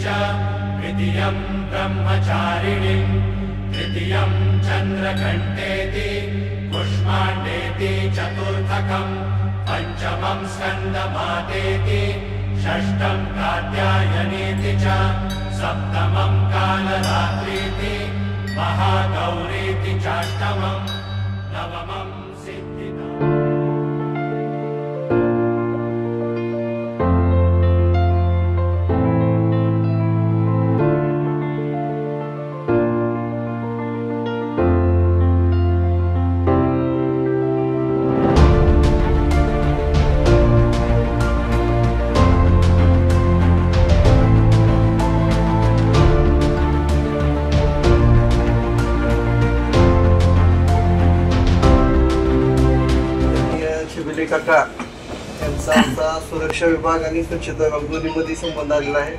च द्वितीयं ब्रह्मचारिणीं तृतीयं चन्द्रघण्टेति कुष्माण्डेति चतुर्थकं पंचमं स्कन्दमातेति षष्ठं कात्यायनीति च सप्तमं कालरात्रीति महागौरीति चाष्टमं नवमं सिद्धिदा। छबिले काका यांचा आता सुरक्षा विभाग आणि स्वच्छता विभाग दोन्हीमध्ये संबंध आलेला आहे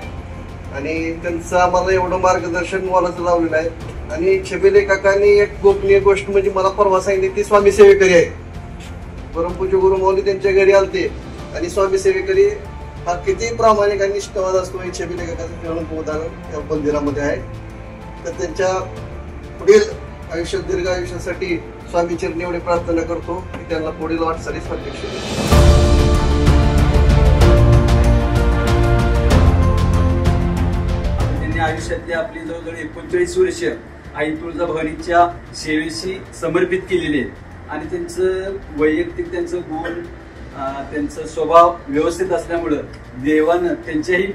आणि त्यांचं आम्हाला एवढं मार्गदर्शन मोलाचं लावलेलं आहे. आणि छबिले काकांनी एक गोपनीय गोष्ट म्हणजे मला परवा सांगितली ती स्वामी सेवेकरी आहे. परमपूज्य गुरु माऊली त्यांच्या घरी आलते आणि स्वामी सेवेकरी हा किती प्रामाणिक आणि निष्ठावान असतो हे छबिले काकाचं अनुभव उदाहरण या मंदिरामध्ये आहे. तर त्यांच्या पुढील आयुष्यात दीर्घ आयुष्यासाठी स्वामी चरणी एवढी प्रार्थना करतो की त्यांना पुढील वाटचालीस अध्यक्ष. त्यांनी आयुष्यातली आपली जवळजवळ 39 वर्ष आई तुळजाभवानीच्या सेवेशी समर्पित केलेली आहेत आणि त्यांचं वैयक्तिक त्यांचं गुण त्यांचा स्वभाव व्यवस्थित असल्यामुळं देवानं त्यांच्याही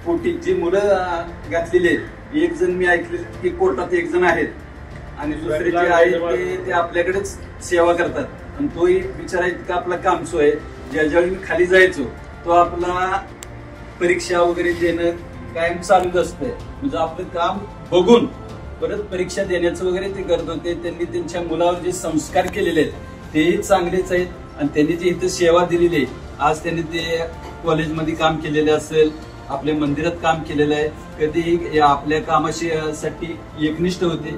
पोटी जी मुलं घातलेली आहेत. एक जण मी ऐकले की कोर्टात एक जण आहेत आणि दुसरे जे आहेत ते आपल्याकडेच सेवा करतात आणि तोही बिचारा इतका आपला कामसो आहे. ज्यावेळी मी खाली जायचो तो आपला परीक्षा वगैरे देणं कायम चालूच असतंय. म्हणजे आपलं काम बघून परत परीक्षा देण्याचं वगैरे ते करत होते. त्यांनी त्यांच्या मुलावर जे संस्कार केलेले आहेत तेही चांगलेच आहेत आणि त्यांनी जी इथे सेवा दिलेली आहे आज त्यांनी ते कॉलेजमध्ये काम केलेलं असेल आपल्या मंदिरात काम केलेलं आहे कधीही आपल्या कामाशी साठी एकनिष्ठ होते.